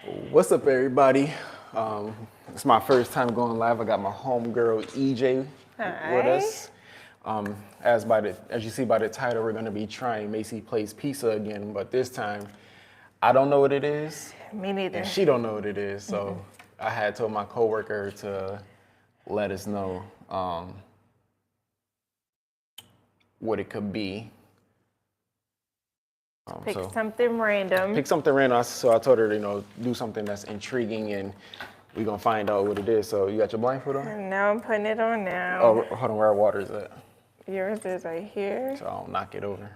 What's up, everybody? It's my first time going live. I got my homegirl EJ with Hi. us. As you see by the title, we're going to be trying Macy Plays Pizza again, but this time I don't know what it is, Me neither. and she don't know what it is. So I had told my coworker to let us know what it could be. Pick so- something random. Pick something random. So I told her to, do something that's intriguing, and we're gonna find out what it is. So you got your blindfold on? And now I'm putting it on now. Oh, hold on, where our water is at? Yours is right here. So I don't knock it over.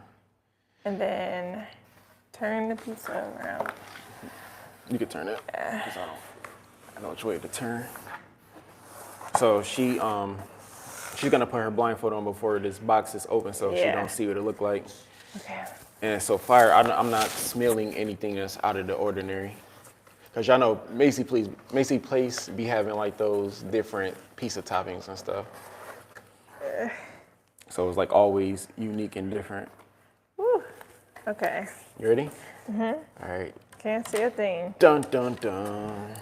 And then turn the pizza around. You can turn it. 'Cause I know which way to turn. So she's gonna put her blindfold on before this box is open, so she Yeah. don't see what it look like. Okay. And so far, I'm not smelling anything that's out of the ordinary. Cause y'all know Macy Place be having like those different pizza toppings and stuff. So it's like always unique and different. Woo. Okay. You ready? All right. Can't see a thing. Dun dun dun.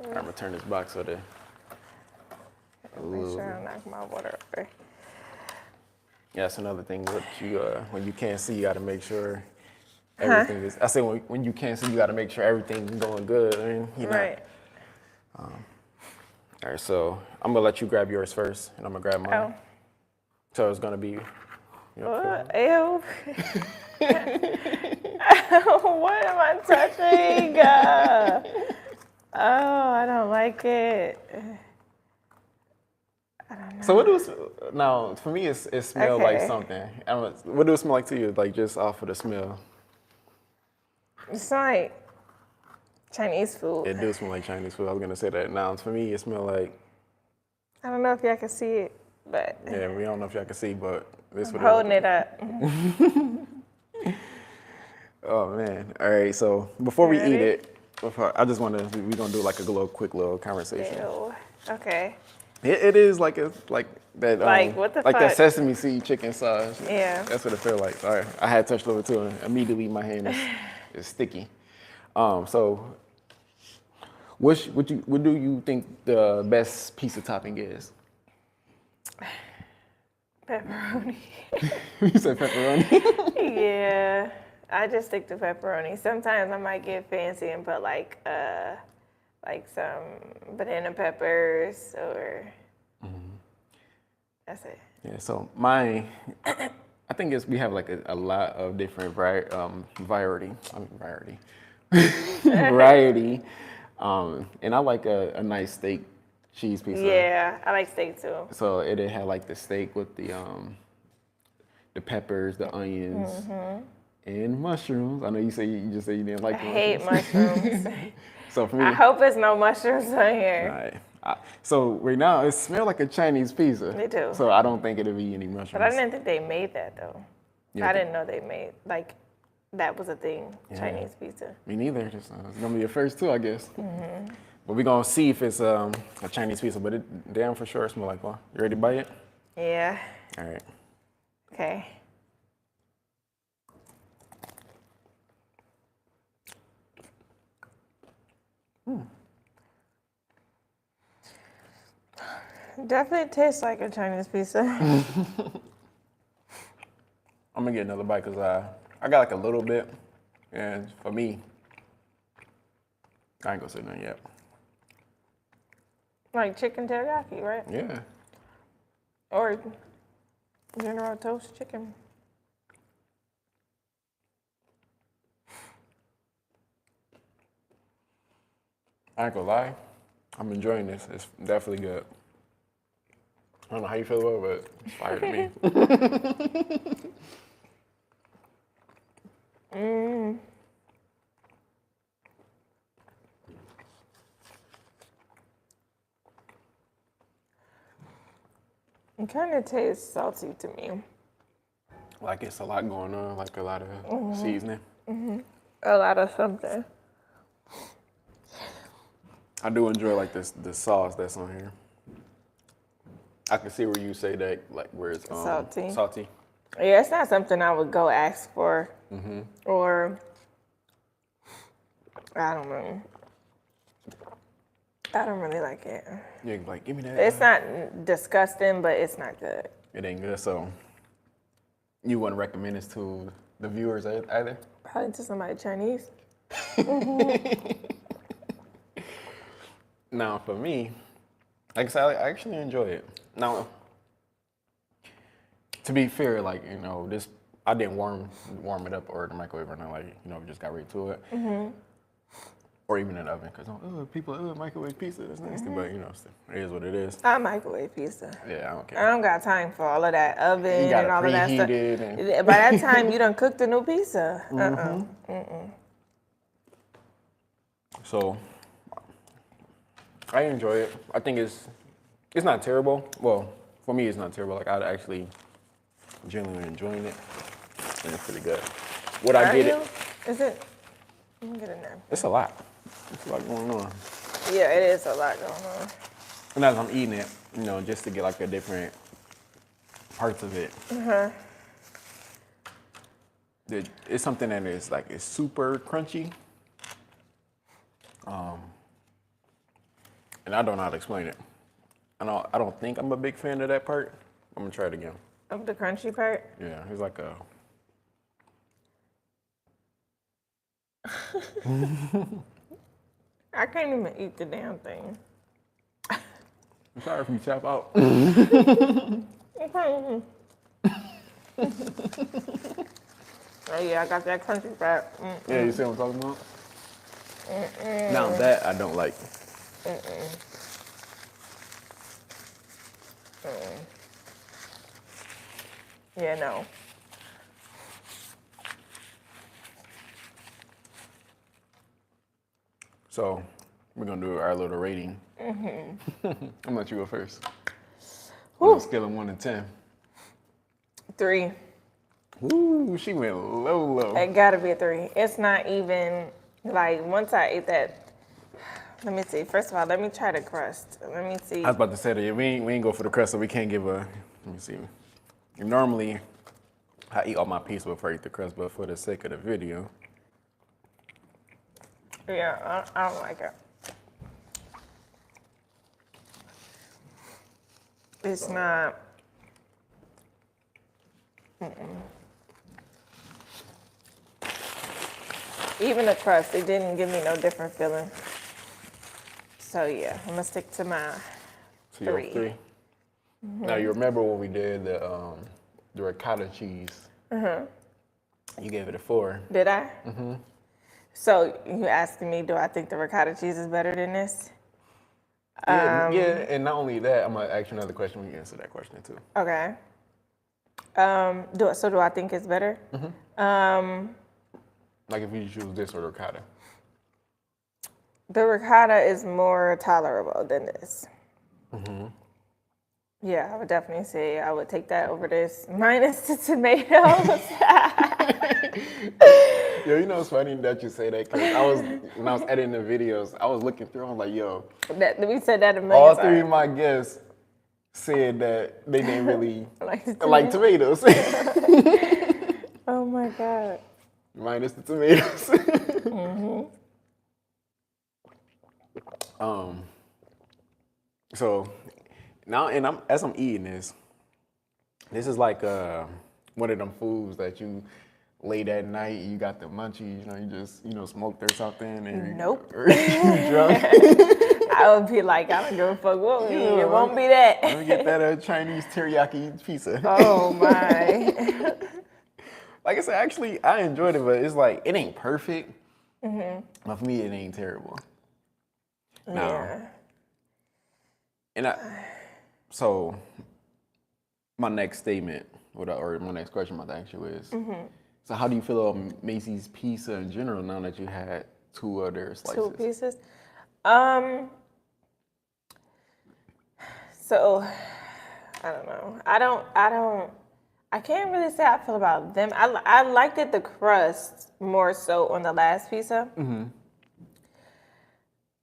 I'm gonna turn this box so that. Make sure I knock my water over. Yeah, that's another thing. When you can't see, you gotta make sure everything is. I say when you can't see, you gotta make sure everything's going good. I mean, Right. All right, so I'm gonna let you grab yours first, and I'm gonna grab mine. Oh. So it's gonna be. What? Ew. What am I touching? Oh, I don't like it. So what do it, now for me it smells like Okay. something. What do it smell like to you? Like just off of the smell? It's like Chinese food. It does smell like Chinese food. I was gonna say that. Now for me it smells like, I don't know if y'all can see it, but yeah, we don't know if y'all can see, but this I'm what holding it up. Oh man. All right, so before we eat Ready? it, I just wanna we're gonna do like a quick little conversation. Ew. Okay. It is like that Like, what the like that fuck? sesame seed chicken sauce. Yeah. That's what it feels like. All right, I had touched over too, and immediately my hand is sticky. So what do you think the best pizza topping is? Pepperoni. You said pepperoni. Yeah. I just stick to pepperoni. Sometimes I might get fancy and put like some banana peppers or that's it. Yeah. So mine, I think we have like a lot of different variety. Variety. And I like a nice steak cheese pizza. Yeah, I like steak too. So it had like the steak with the peppers, the onions, and mushrooms. I know you just said you didn't like I the hate mushrooms. mushrooms. So for me, I hope it's no mushrooms on here. right. So right now it smells like a Chinese pizza. Me too. So I don't think it'll be any mushrooms. But I didn't think they made that though. You I don't didn't know they made like that was a thing. Yeah. Chinese pizza. Me neither. It's gonna be your first too, I guess. But we're gonna see if it's a Chinese pizza. But it damn for sure smells like one. You ready to buy it? Yeah. All right. Okay. Definitely tastes like a Chinese pizza. I'm gonna get another bite because I got like a little bit, and for me, I ain't gonna say nothing yet. Like chicken teriyaki, right? Yeah. Or General Toast chicken. I ain't gonna lie, I'm enjoying this. It's definitely good. I don't know how you feel about it, but it's fire to me. It kind of tastes salty to me. Like it's a lot going on, like a lot of seasoning. A lot of something. I do enjoy like the sauce that's on here. I can see where you say that, like where it's Salty. Salty. Yeah, it's not something I would go ask for. Or, I don't know. I don't really like it. You're like, give me that. It's not disgusting, but it's not good. It ain't good. So you wouldn't recommend this to the viewers either? Probably to somebody Chinese. Now, for me, like I said, I actually enjoy it. Now, to be fair, like, you know, this, I didn't warm it up or the microwave or nothing, like, you know, we just got right to it. Or even in the oven, because people, microwave pizza, that's nasty, but, you know, it is what it is. I microwave pizza. Yeah, I don't care. I don't got time for all of that oven and all of that stuff. And By that time, you done cooked the new pizza. So, I enjoy it. I think it's not terrible. Well, for me, it's not terrible. Like, I actually genuinely enjoying it, and it's pretty good. What I get it. Is it? Let me get in there. It's a lot. It's a lot going on. Yeah, it is a lot going on. And as I'm eating it, you know, just to get like the different parts of it. It's something that is like, it's super crunchy. And I don't know how to explain it. I don't think I'm a big fan of that part. I'm gonna try it again. Of the crunchy part? Yeah, it's like a. I can't even eat the damn thing. I'm sorry if you tap out. Oh yeah, I got that crunchy part. Yeah, you see what I'm talking about? Now that I don't like. Yeah, no. So we're gonna do our little rating. I'm gonna let you go first. On a scale of 1 to 10. 3. Ooh, she went low. It gotta be a 3. It's not even like once I ate that. Let me see. First of all, let me try the crust. Let me see. I was about to say that we ain't go for the crust, so we can't give a. Let me see. Normally, I eat all my pizza before I eat the crust, but for the sake of the video. Yeah, I don't like it. It's not. Even the crust, it didn't give me no different feeling. So yeah, I'm gonna stick to my So you're 3. Now you remember when we did the ricotta cheese? You gave it a 4. Did I? So you asking me, do I think the ricotta cheese is better than this? Yeah, and not only that, I'm gonna ask you another question. We can answer that question too. Okay. Do I think it's better? Like if you choose this or ricotta. The ricotta is more tolerable than this. Yeah, I would definitely say I would take that over this minus the tomatoes. Yo, you know it's funny that you say that because when I was editing the videos, I was looking through. I was like, yo, We said that a million all times. 3 of my guests said that they didn't really like tomatoes. Oh my God. Minus the tomatoes. So now, and as I'm eating this is like one of them foods that you late at night, you got the munchies, you know, you just smoked or something, and Nope. or you drunk. I would be like, I don't give a fuck what we eat. It won't be that. Let me get that Chinese teriyaki pizza. Oh my. Like I said, actually, I enjoyed it, but it's like, it ain't perfect. But for me, it ain't terrible. Yeah. So my next statement, or my next question I'm about to ask you is, so how do you feel about Macys pizza in general now that you had 2 other slices? 2 pieces? So, I don't know. I can't really say how I feel about them. I liked it, the crust, more so on the last pizza.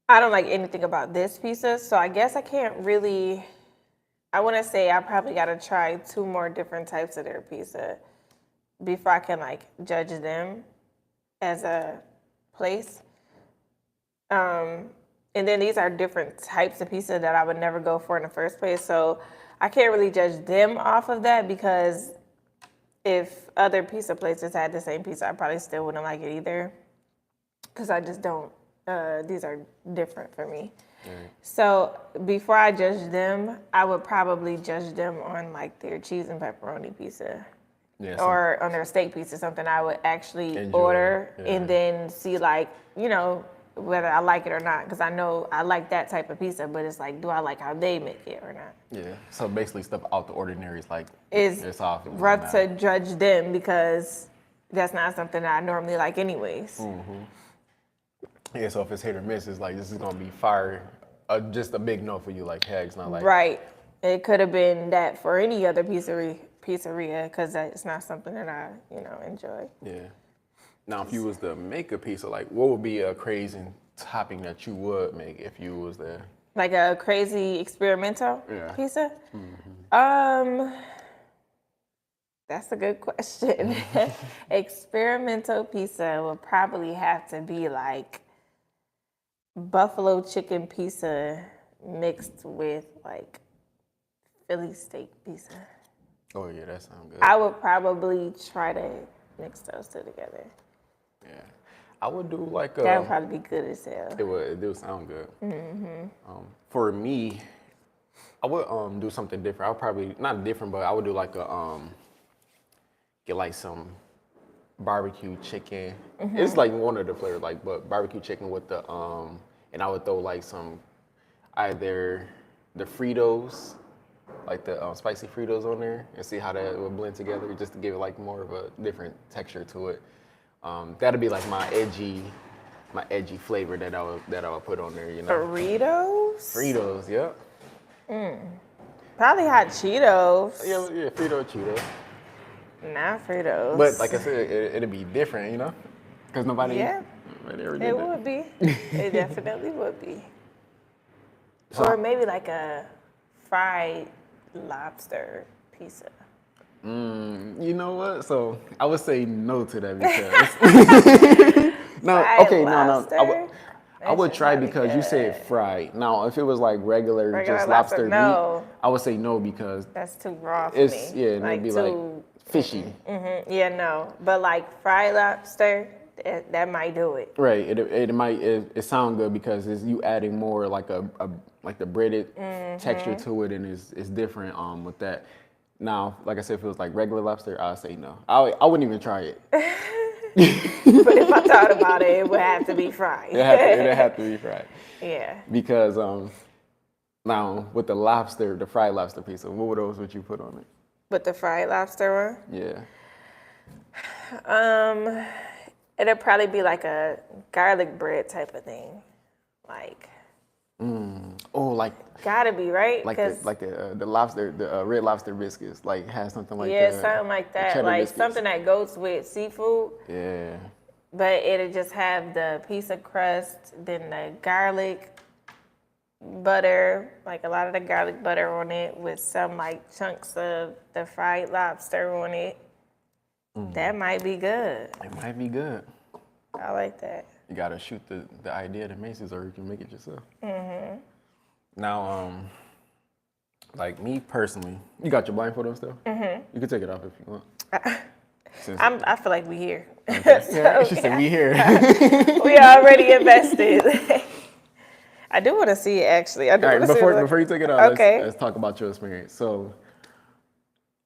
I don't like anything about this pizza, so I guess I can't really, I want to say I probably got to try 2 more different types of their pizza before I can like judge them as a place. And then these are different types of pizza that I would never go for in the first place. So I can't really judge them off of that, because if other pizza places had the same pizza, I probably still wouldn't like it either. Because I just don't, these are different for me. Right. So before I judge them, I would probably judge them on like their cheese and pepperoni pizza. Yeah, or on their steak pizza, something I would actually order and then see, like, you know, whether I like it or not. Because I know I like that type of pizza, but it's like, do I like how they make it or not? Yeah. So basically, stuff out the ordinary is like it's rough to judge them, because that's not something that I normally like, anyways. Mm-hmm. Yeah. So if it's hit or miss, it's like, this is gonna be fire. Just a big no for you, like, hey, it's not like. Right. It could have been that for any other pizzeria, because it's not something that I, enjoy. Yeah. Now, if you was to make a pizza, like, what would be a crazy topping that you would make if you was there? Like a crazy experimental pizza? Mm-hmm. That's a good question. Experimental pizza would probably have to be like buffalo chicken pizza mixed with like Philly steak pizza. Oh yeah, that sounds good. I would probably try to mix those two together. Yeah, I would do like that would probably be good as hell. It do sound good. Mm-hmm. For me, I would do something different. I would probably not different, but I would do like a get like some barbecue chicken. Mm-hmm. It's like one of the flavors, like, but barbecue chicken with the and I would throw like some either the Fritos, like the spicy Fritos on there, and see how that would blend together, just to give it like more of a different texture to it. That'd be like my edgy flavor that I would put on there, you know. Fritos, yep. Probably hot Cheetos. Yeah, Cheetos. Not Fritos. But like I said, it'd be different, you know, because nobody. Yeah, it would be. It definitely would be. So, or maybe like a fried lobster pizza. You know what? So I would say no to that, because I would try, because you said fried. Now, if it was like regular just lobster meat, I would say no, because that's too raw for me. Yeah, it'd be like fishy. Mm-hmm. Yeah, no. But like fried lobster, that might do it. Right. It sound good, because it's you adding more like like the breaded texture to it, and it's different with that. Now, like I said, if it was like regular lobster, I'd say no. I wouldn't even try it. But if I thought about it, it would have to be fried. It'd have to be fried. Yeah. Because now with the fried lobster pizza, what would you put on it? With the fried lobster one? Yeah. It'd probably be like a garlic bread type of thing, like. Like. Gotta be, right? Like the lobster, the Red Lobster biscuits, like has something like that. Yeah, something like that, like biscuits. Something that goes with seafood. Yeah. But it'll just have the piece of crust, then the garlic butter, like a lot of the garlic butter on it, with some like chunks of the fried lobster on it. That might be good. It might be good. I like that. You gotta shoot the idea to Macys, or you can make it yourself. Mm-hmm. Now, like me personally, you got your blindfold on still? Mm-hmm. You can take it off if you want. I feel like we here. Okay. So, she said we here. We already invested. I do want to see it, actually. All right, before you take it off, okay. let's talk about your experience. So,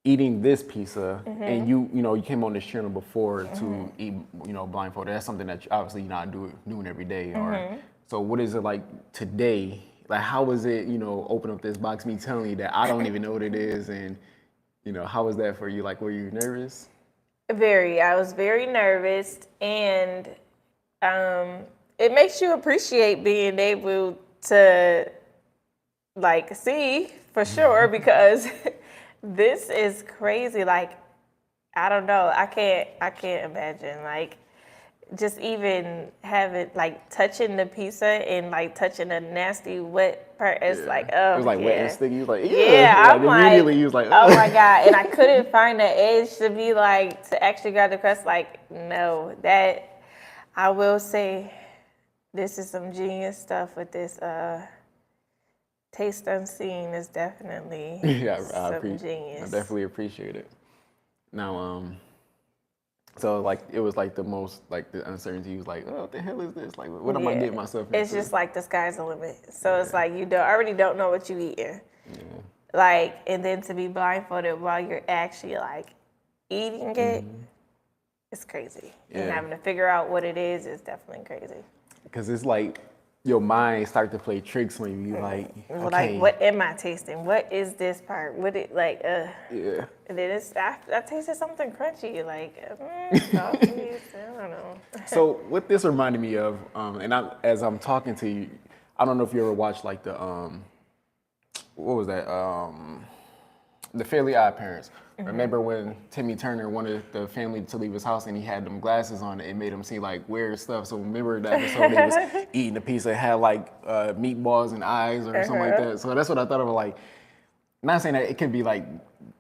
eating this pizza, and you came on this channel before to eat, blindfolded. That's something that obviously you're not doing every day. So what is it like today? Like, how was it, open up this box, me telling you that I don't even know what it is, and, how was that for you? Like, were you nervous? I was very nervous, and it makes you appreciate being able to, like, see for sure, because this is crazy. Like, I don't know. I can't imagine, like, just even having, like, touching the pizza and, like, touching the nasty wet part. It's like, oh, it was like wet and sticky. You was like, I'm immediately you was like, oh my God. And I couldn't find the edge to be like, to actually grab the crust. Like, no, that, I will say this is some genius stuff with this taste unseen is definitely some genius. I definitely appreciate it. Now, so like it was like the most like the uncertainty was like, oh, what the hell is this? Like, what am I getting myself into? It's just like the sky's the limit. So it's like you already don't know what you eating. Yeah. Like, and then to be blindfolded while you're actually like eating it, it's crazy. Yeah. And having to figure out what it is definitely crazy. Because it's like your mind start to play tricks when you like, okay. Like, what am I tasting? What is this part? What it like? Yeah. And then I tasted something crunchy, like salty. I don't know. So what this reminded me of, and as I'm talking to you, I don't know if you ever watched like the what was that? The Fairly Odd Parents. Remember when Timmy Turner wanted the family to leave his house and he had them glasses on and it made him see like weird stuff. So remember that episode they was eating a pizza that had like meatballs and eyes or something like that. So that's what I thought of, like, not saying that it can be like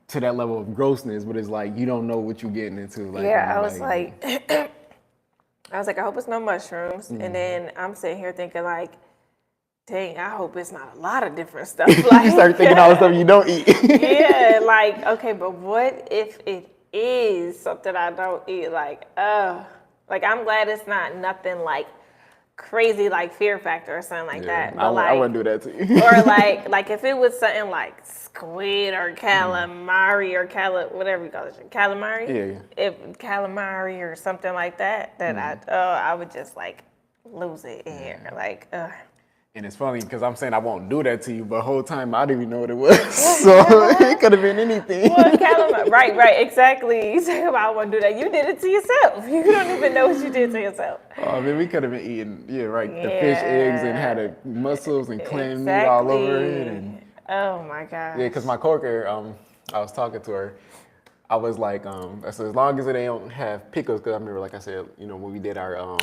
to that level of grossness, but it's like you don't know what you're getting into. Like, yeah, I was like, I hope it's no mushrooms. And then I'm sitting here thinking like, dang, I hope it's not a lot of different stuff. Like, you start thinking all the stuff you don't eat. Yeah, like, okay, but what if it is something I don't eat? Like, I'm glad it's not nothing like crazy, like Fear Factor or something like that. But I wouldn't do that to you. Or like if it was something like squid or calamari or whatever you call it, calamari. Yeah. If calamari or something like that, I would just like lose it in here, like. And it's funny because I'm saying I won't do that to you, but the whole time I didn't even know what it was. So it could have been anything. Well, calamari, right, exactly. You say, I won't do that. You did it to yourself. You don't even know what you did to yourself. Oh, man, we could have been eating, the fish eggs and had the mussels and clam meat all over it. And, oh my gosh. Yeah, because my coworker, I was talking to her. I was like, I said, as long as they don't have pickles, because I remember, like I said, when we did our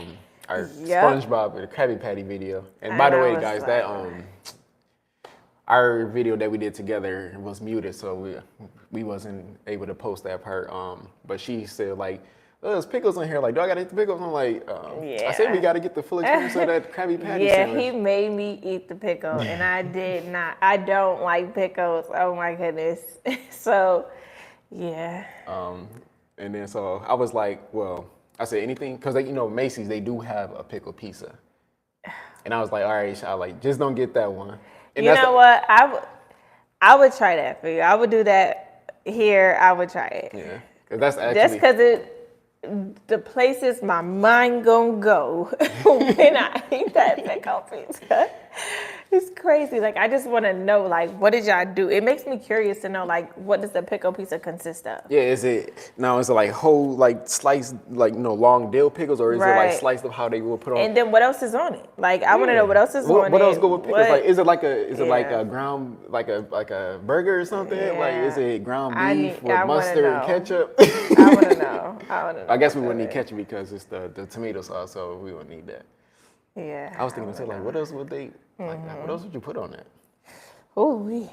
SpongeBob and the Krabby Patty video. And by the way, guys, like, that our video that we did together was muted, so we wasn't able to post that part. But she said like, oh, there's pickles in here. Like, do I gotta eat the pickles? I'm like, I said we gotta get the full experience of that Krabby Patty sandwich. He made me eat the pickle, and I did not. I don't like pickles. Oh my goodness. So, yeah. And then so I was like, well. I said anything, because Macys, they do have a pickle pizza. And I was like, all right, just don't get that one. And you know what? I would try that for you. I would do that here. I would try it. Yeah, because that's actually. Just because the places my mind gonna go when I eat that pickle pizza. It's crazy. Like, I just want to know, like, what did y'all do? It makes me curious to know, like, what does the pickle pizza consist of? Yeah, is it like whole, like, sliced, like, long dill pickles, or is it like sliced of how they will put on? And then what else is on it? Like, I want to know what else is on it. What else go with pickles? Like, is it like a ground, like a burger or something? Yeah. Like, is it ground beef with mustard and ketchup? I want to know. I guess we wouldn't need ketchup because it's the tomato sauce, so we wouldn't need that. Yeah. I was thinking, like, what else would they, like, what else would you put on that? Ooh.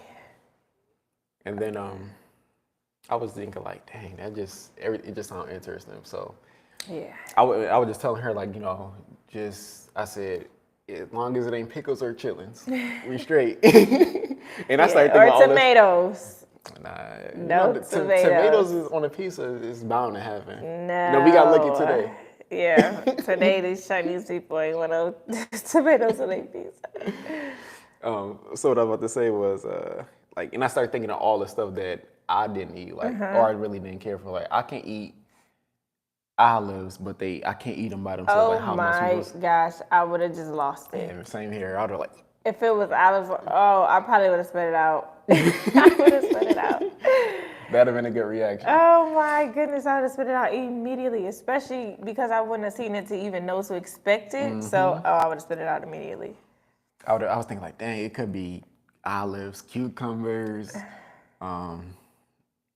And then I was thinking, like, dang, it just sounds interesting. So yeah, I was just telling her, like, I said, as long as it ain't pickles or chitlins, we straight. And I started thinking or tomatoes. No tomatoes. Tomatoes is on a pizza is bound to happen. No, we got lucky today. Yeah, today these Chinese people ain't want no tomatoes on their pizza. So what I was about to say was, and I started thinking of all the stuff that I didn't eat, like, or I really didn't care for. Like, I can eat olives, but I can't eat them by themselves. Oh my gosh, I would have just lost it. Yeah, same here. I'd have like. If it was olives, I probably would have spit it out. I would have spit it out. That'd have been a good reaction. Oh my goodness, I would have spit it out immediately, especially because I wouldn't have seen it to even know to expect it. Mm-hmm. So, I would have spit it out immediately. I was thinking like, dang, it could be olives, cucumbers. But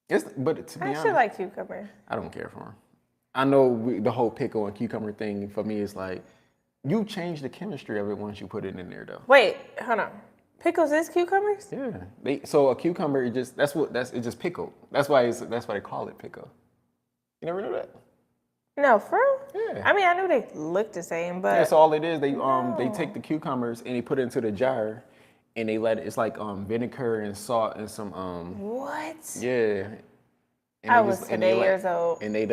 to be honest, I actually like cucumbers. I don't care for them. I know the whole pickle and cucumber thing for me is like, you change the chemistry of it once you put it in there, though. Wait, hold on. Pickles is cucumbers? Yeah. So a cucumber, it's just pickled. That's why they call it pickle. You never knew that? No, for real? Yeah. I mean, I knew they looked the same, but Yeah, so all it is, they take the cucumbers and they put it into the jar, and they let it. It's like vinegar and salt and some what? yeah. And I they was just today years old. and they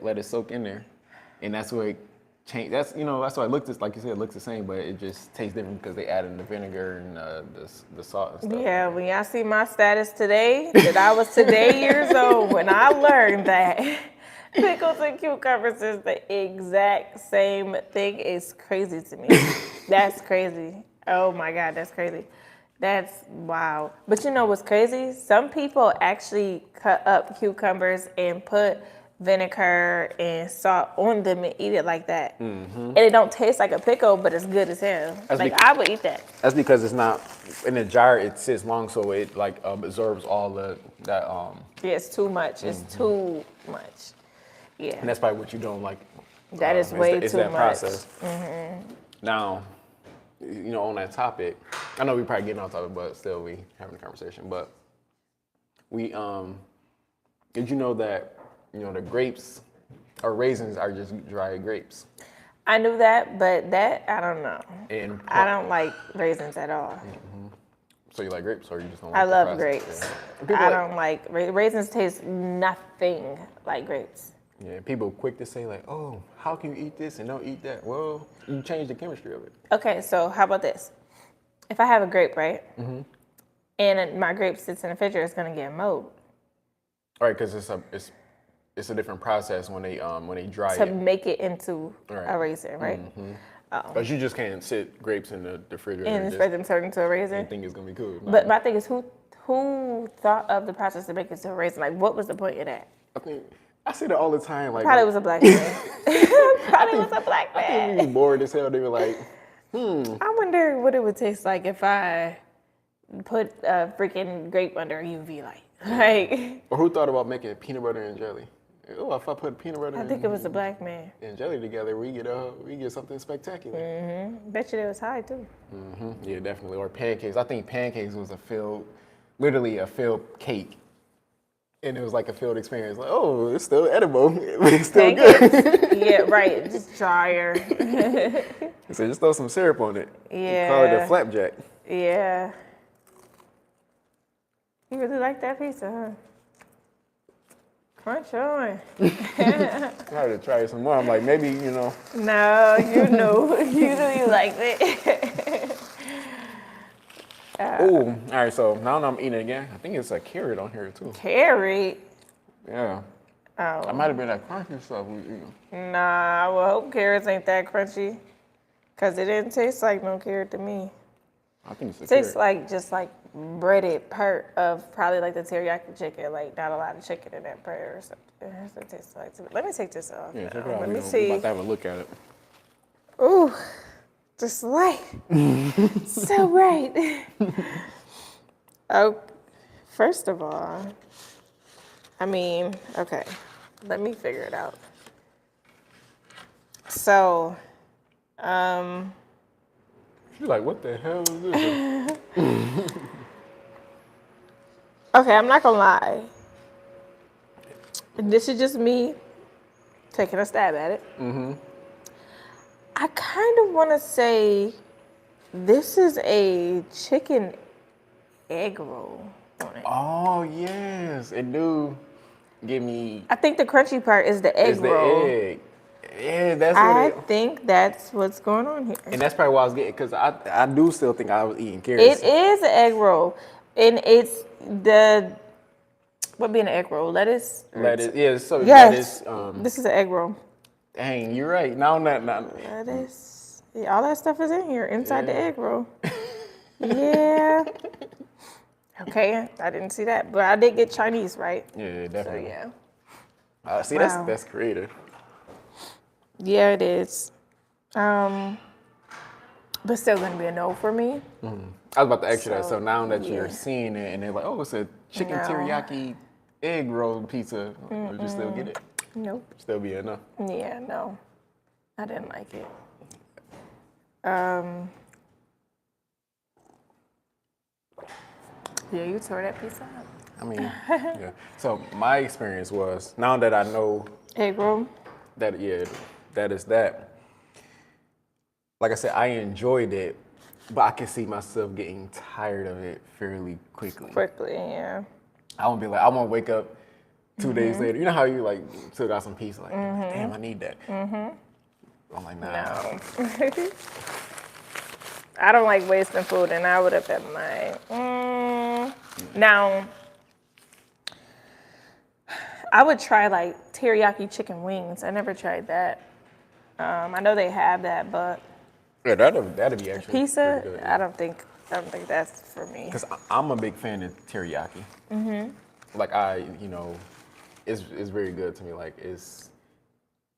let it soak in there, and that's where it changed. That's why it looks like you said, it looks the same, but it just tastes different because they added the vinegar and the salt and stuff. Yeah, when y'all see my status today, that I was today years old when I learned that pickles and cucumbers is the exact same thing, is crazy to me. That's crazy. Oh my God, that's crazy. That's wow. But you know what's crazy? Some people actually cut up cucumbers and put vinegar and salt on them and eat it like that. And it don't taste like a pickle, but it's good as hell. I would eat that. That's because it's not in the jar. It sits long, so it like absorbs all that. Yeah, it's too much. It's too much. Yeah. And that's probably what you don't like. That is way it's too that much. process. Now, on that topic, I know we probably getting off topic, but still we having a conversation. But we did you know that the grapes or raisins are just dried grapes? I knew that, but that I don't know. And I don't like raisins at all. so you like grapes, or you just don't like I the love process? grapes. Yeah. I don't like raisins. Taste nothing like grapes. Yeah, people quick to say like, oh, how can you eat this and don't eat that? Well, you change the chemistry of it. Okay, so how about this? If I have a grape, right, and my grape sits in the refrigerator, it's gonna get mold. All right, because it's a different process when they dry To it. make it into Right. a raisin, right? Because you just can't sit grapes in the refrigerator And and for just them turn into a raisin. think it's gonna be cool. But my thing is, who thought of the process to make it to a raisin? Like, what was the point of that? I see that all the time. Like Probably was a black man. Probably was a black I think man. we be bored as hell. They were like, I wonder what it would taste like if I put a freaking grape under a UV light. Like, or who thought about making peanut butter and jelly? Oh, if I put peanut butter I think it was a black man. and jelly together, we get something spectacular. Bet you they was high too. Yeah, definitely. Or pancakes. I think pancakes was literally a filled cake. And it was like a field experience. Like, oh, it's still edible. It's still good. Yeah, right. Just drier. So just throw some syrup on it. Yeah. Call it a flapjack. Yeah. You really like that pizza, huh? Crunch on. I had to try it some more. I'm like, maybe, No, you knew. You knew you liked it. Oh, all right, so now I'm eating it again. I think it's a carrot on here, too. Carrot? Yeah. Oh. I might have been that crunchy stuff we eat. Nah, well, I hope carrots ain't that crunchy. Because it didn't taste like no carrot to me. I think it's a It tastes carrot. like just like breaded part of probably like the teriyaki chicken. Like not a lot of chicken in that part or something. That's what it tastes like to me. Let me take this off. Yeah, now. check it out. Let me We're see. about to have a look at it. Ooh, just light. So bright. Oh, first of all, I mean, okay, let me figure it out. So, You're like, what the hell is this? okay, I'm not gonna lie. This is just me taking a stab at it. I kind of want to say this is a chicken egg roll on it. Oh, yes. It do give me... I think the crunchy part is the egg It's the roll. egg. Yeah, that's what I it... think that's what's going on here. And that's probably why I was getting... Because I do still think I was eating carrots. It is an egg roll, and it's the what be an egg roll? Lettuce. Lettuce. Yeah, so Yes. lettuce. This is an egg roll. Dang, you're right. Now not... Lettuce. Yeah, all that stuff is in here inside the egg roll. Yeah. Okay, I didn't see that, but I did get Chinese right. Yeah, So definitely. yeah. See, Wow. that's creative. Yeah, it is. But still gonna be a no for me. I was about to ask you that. So, So now that yeah. you're seeing it and they're like, oh, it's a chicken No. teriyaki egg roll pizza, would you still get it? Nope. Still be enough. Yeah, no. I didn't like it. Yeah, you tore that piece up. I mean, yeah. So my experience was, now that I know, Egg roll. that is that. Like I said, I enjoyed it, but I can see myself getting tired of it fairly quickly. Yeah. I won't be like, I won't wake up 2 days later. You know how you like still got some pizza, like, damn, I need that. I'm like, nah. No. I don't like wasting food, and I would have been like, Now, I would try like teriyaki chicken wings. I never tried that. I know they have that, but Yeah, that'd be actually pizza, pretty good. I don't think that's for me. Because I'm a big fan of teriyaki. Like it's very good to me. Like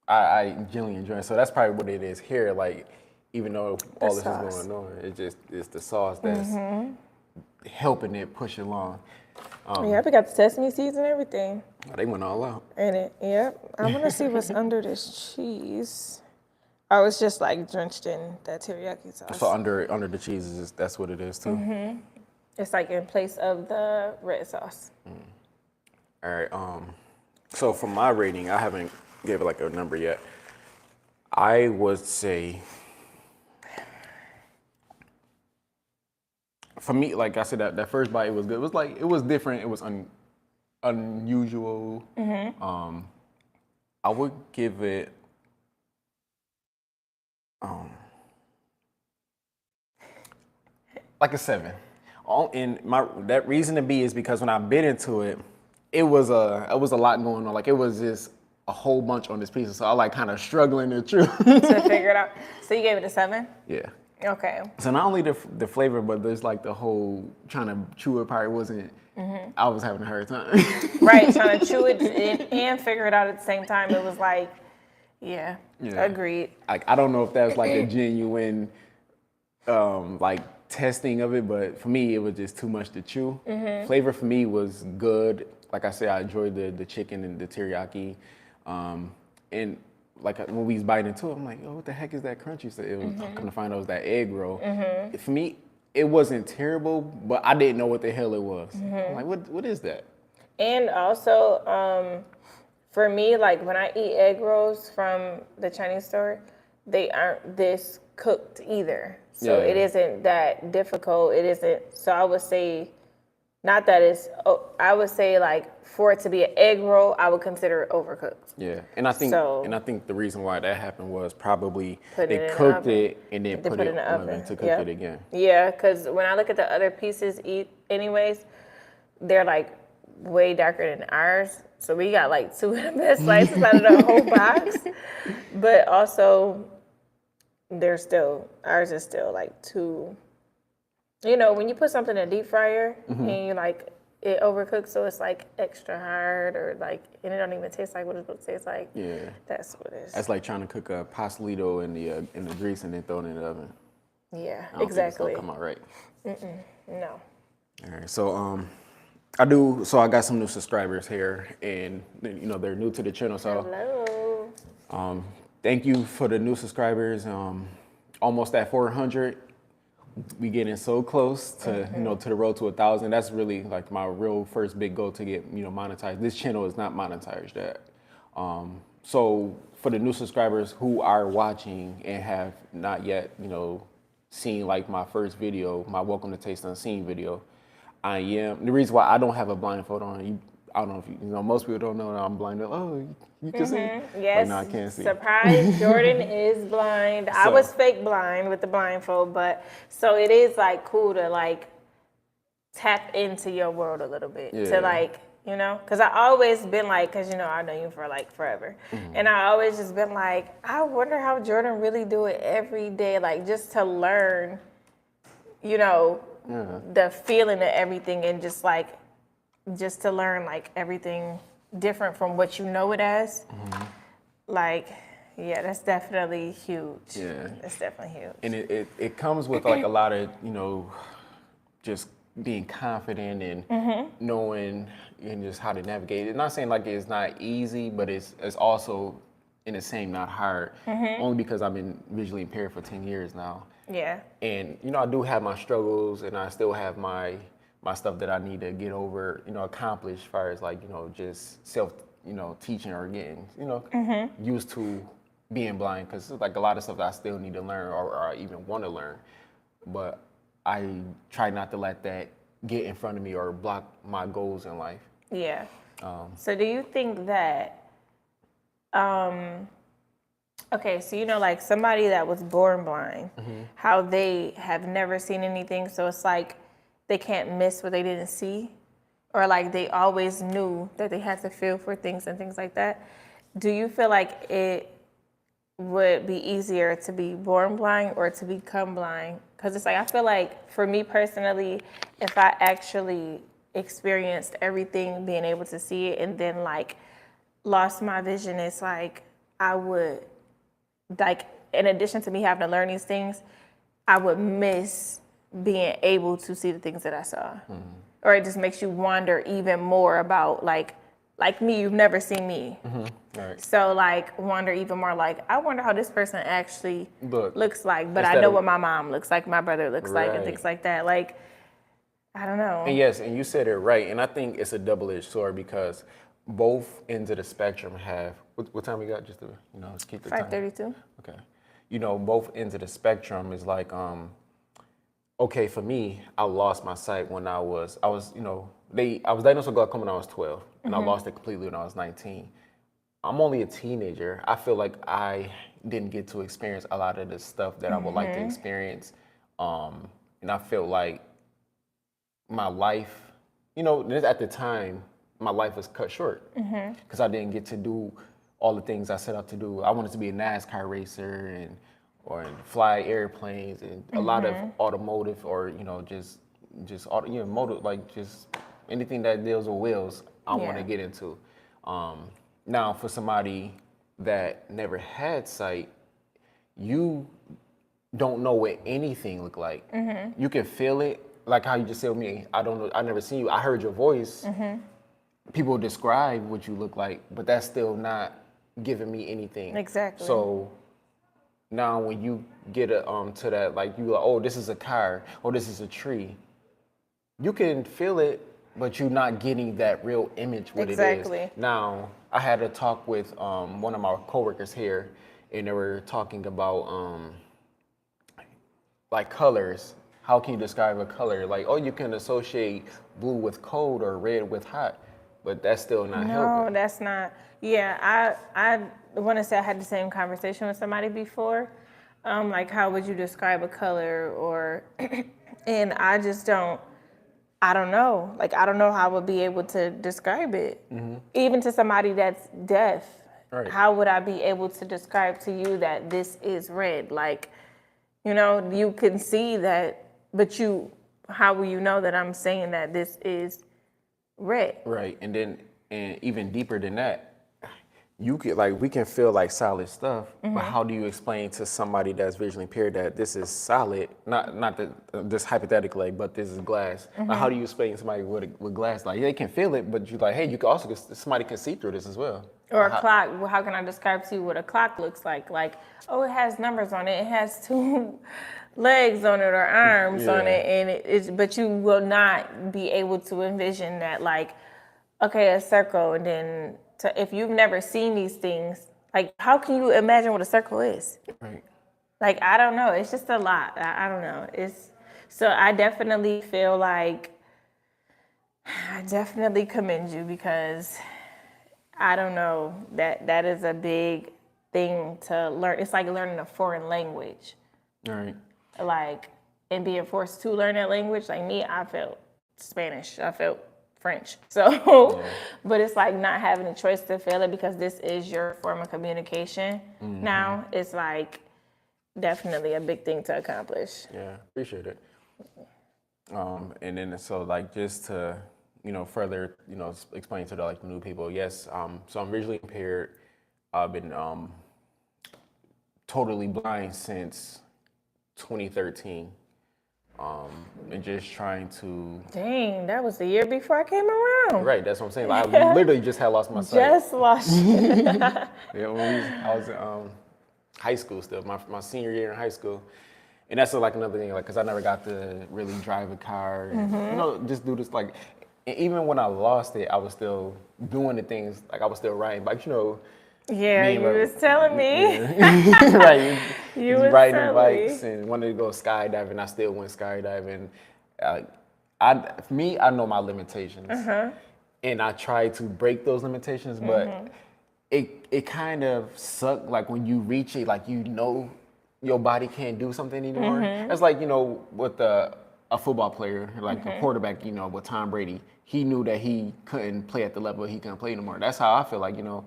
I genuinely enjoy it. So that's probably what it is here. Like even though all this sauce. is going on, it's the sauce that's helping it push along. Yeah, we got the sesame seeds and everything They went all out. in it. Yep. I want to see what's under this cheese. Oh, it's just like drenched in that teriyaki sauce. So under the cheese that's what it is too. It's like in place of the red sauce. All right. So for my rating, I haven't gave it like a number yet. I would say, for me, like I said, that first bite, it was good. It was different. It was unusual. I would give it, like a 7. And that reason to be is because when I bit into it, it was a lot going on. Like it was just a whole bunch on this pizza, so I like kind of struggling to chew. To figure it out. So you gave it a 7? Yeah. Okay. So not only the flavor, but there's like the whole trying to chew it part wasn't. I was having a hard time. Right, trying to chew it and figure it out at the same time. It was like, yeah. Agreed. Like I don't know if that was like a genuine, like testing of it, but for me it was just too much to chew. Flavor for me was good. Like I said, I enjoyed the chicken and the teriyaki, and like when we was biting into it, I'm like, oh, what the heck is that crunchy? So it was come to find out it was that egg roll. For me, it wasn't terrible, but I didn't know what the hell it was. I'm like, what is that? And also, for me, like when I eat egg rolls from the Chinese store, they aren't this cooked either. So it isn't that difficult. It isn't. So I would say, not that it's. I would say like for it to be an egg roll, I would consider it overcooked. Yeah, and I think the reason why that happened was probably they cooked it and then put it in the oven to cook it again. Yeah, because when I look at the other pieces, anyways, they're like way darker than ours. So we got like 2 of the best slices out of the whole box. But also, ours is still like too. You know, when you put something in a deep fryer and you like it overcooks, so it's like extra hard, or like, and it don't even taste like what it's supposed to taste like. Yeah, that's what it is. That's like trying to cook a pastelito in the grease and then throw it in the oven. Yeah, I don't think it's exactly. gonna come out right. No. All right, so I got some new subscribers here, and you know they're new to the channel. So hello. Thank you for the new subscribers. Almost at 400. We getting so close to to the road to 1,000. That's really like my real first big goal to get monetized. This channel is not monetized yet. So for the new subscribers who are watching and have not yet seen like my first video, my Welcome to Taste Unseen video, the reason why I don't have a blindfold on. I don't know if you know. Most people don't know that I'm blind. Oh, you can see? Yes. No, I can't see. Surprise! Jordan is blind. I was fake blind with the blindfold, but so it is like cool to like tap into your world a little bit to like because I always been like, because I know you for like forever, and I always just been like, I wonder how Jordan really do it every day, like just to learn, the feeling of everything, and just to learn like everything different from what you know it as. Like, yeah, that's definitely huge. Yeah, that's definitely huge. And it comes with like a lot of just being confident and knowing and just how to navigate it. Not saying like it's not easy, but it's also in the same not hard. Only because I've been visually impaired for 10 years now. Yeah. And I do have my struggles, and I still have my stuff that I need to get over, accomplish as far as like, just self, teaching or getting, used to being blind, because it's like a lot of stuff that I still need to learn or I even want to learn. But I try not to let that get in front of me or block my goals in life. Yeah. So do you think that, okay, so like somebody that was born blind, how they have never seen anything, so it's like they can't miss what they didn't see, or like they always knew that they had to feel for things and things like that. Do you feel like it would be easier to be born blind or to become blind? Because it's like, I feel like for me personally, if I actually experienced everything, being able to see it, and then like lost my vision, it's like I would, like, in addition to me having to learn these things, I would miss being able to see the things that I saw. Or it just makes you wonder even more about like me, you've never seen me. Right. So like wonder even more, like I wonder how this person actually looks like, but I Instead know of- what my mom looks like, my brother looks like, and Right. things like that. Like, I don't know. And yes, and you said it right. And I think it's a double-edged sword because both ends of the spectrum have, what time we got? Just to, let's keep the time. 5:32. Okay. Both ends of the spectrum is like, okay, for me, I lost my sight when I was I was diagnosed with glaucoma when I was 12, and I lost it completely when I was 19. I'm only a teenager. I feel like I didn't get to experience a lot of the stuff that I would like to experience. And I felt like my life, at the time, my life was cut short because I didn't get to do all the things I set out to do. I wanted to be a NASCAR racer or fly airplanes and a lot of automotive or just motor, like just anything that deals with wheels. I want to get into. Now, for somebody that never had sight, you don't know what anything look like. You can feel it, like how you just said with me. I don't know. I never seen you. I heard your voice. People describe what you look like, but that's still not giving me anything. Exactly. So now, when you get to that, like you like, oh, this is a car, or this is a tree. You can feel it, but you're not getting that real image what it is. Now, I had a talk with one of my coworkers here, and they were talking about like colors. How can you describe a color? Like, oh, you can associate blue with cold or red with hot, but that's still not helping. No, that's not. Yeah, I want to say I had the same conversation with somebody before. Like, how would you describe a color, or, and I just don't. I don't know. Like, I don't know how I would be able to describe it. Even to somebody that's deaf, how would I be able to describe to you that this is red? Like, you can see that, but how will you know that I'm saying that this is red? Right, and even deeper than that, you could we can feel like solid stuff, but how do you explain to somebody that's visually impaired that this is solid? Not that this hypothetically, but this is glass. Like, how do you explain to somebody with glass? Like, they can feel it, but you're like, hey, you can also somebody can see through this as well. Or a clock. Well, how can I describe to you what a clock looks like? Like, oh, it has numbers on it. It has 2 legs on it or arms on it, and it's. But you will not be able to envision that, like, okay, a circle, and then if you've never seen these things, like, how can you imagine what a circle is? Right. Like, I don't know. It's just a lot. I don't know. So I definitely feel like I definitely commend you, because I don't know, that is a big thing to learn. It's like learning a foreign language. Right. Like, and being forced to learn that language. Like me, I felt Spanish. I felt French. So, but it's like not having a choice to feel it because this is your form of communication. Now, it's like definitely a big thing to accomplish. Yeah, appreciate it. And then so like just to further explain to the new people. Yes, so I'm visually impaired. I've been totally blind since 2013. And just trying to. Dang, that was the year before I came around. Right, that's what I'm saying. Like, I literally just had lost my sight. Just lost it. Yeah, I was in high school still, my senior year in high school. And that's like another thing, like, because I never got to really drive a car, and, just do this. Like, And even when I lost it, I was still doing the things, like I was still riding bikes, you know. Yeah, you Like, was telling me. yeah. Right, You was riding the telling bikes me. and wanted to go skydiving. I still went skydiving. Uh, for me, I know my limitations, and I try to break those limitations, but it kind of sucked. Like when you reach it, like you know your body can't do something anymore. It's like, you know, with a football player, like a quarterback, you know, with Tom Brady, he knew that he couldn't play at the level he couldn't play anymore. That's how I feel like, you know,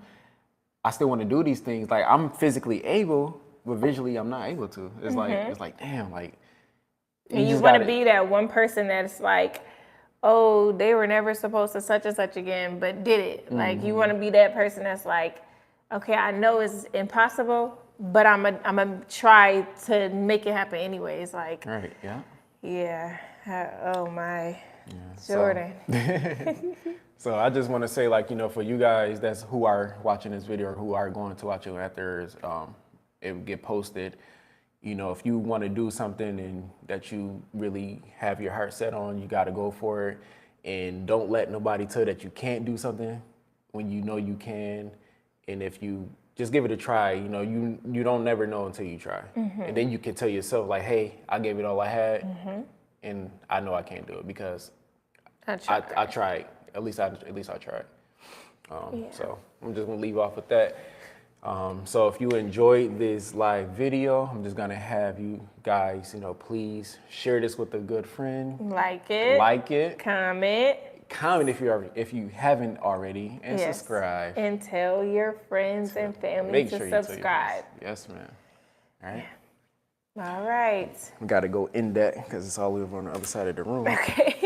I still want to do these things. Like I'm physically able, but visually I'm not able to. It's like damn, like And you just want to gotta. be that one person that's like, oh, they were never supposed to such and such again, but did it. Like you want to be that person that's like, okay, I know it's impossible, but I'm a try to make it happen anyways. Like, Right, yeah. yeah. Oh my, So- Jordan. So I just want to say, like, you know, for you guys that's who are watching this video or who are going to watch it after it get posted, you know, if you want to do something and that you really have your heart set on, you got to go for it, and don't let nobody tell you that you can't do something when you know you can. And if you just give it a try, you know, you don't never know until you try, and then you can tell yourself like, hey, I gave it all I had, and I know I can't do it because I tried. At least I tried. So I'm just gonna leave off with that. So if you enjoyed this live video, I'm just gonna have you guys, you know, please share this with a good friend. Like it. Like it. Comment. Comment if you haven't already, and subscribe. And tell your friends and family Make to sure you tell your subscribe. friends. Yes, man. All right. All right. We gotta go in that because it's all over on the other side of the room. Okay.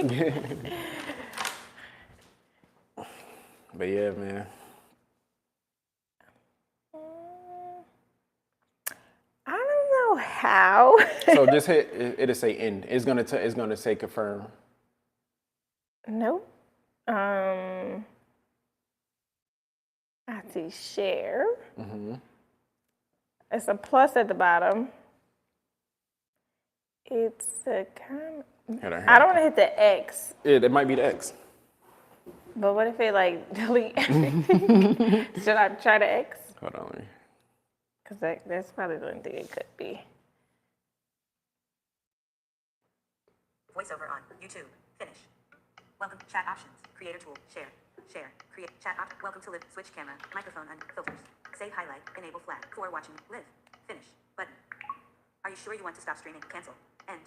But yeah, man. I don't know how. So just hit. It'll say end. It's gonna say confirm. Nope. I see share. It's a plus at the bottom. It's a comment. I don't want to hit the X. Yeah, that might be the X. But what if it like delete everything? Should I try the X? Hold on. Because that's probably the only thing it could be. Voiceover on YouTube. Finish. Welcome. Chat options. Creator tool. Share. Share. Create. Chat option. Welcome to live. Switch camera. Microphone and filters. Save highlight. Enable flag. For watching. Live. Finish. Button. Are you sure you want to stop streaming? Cancel. End.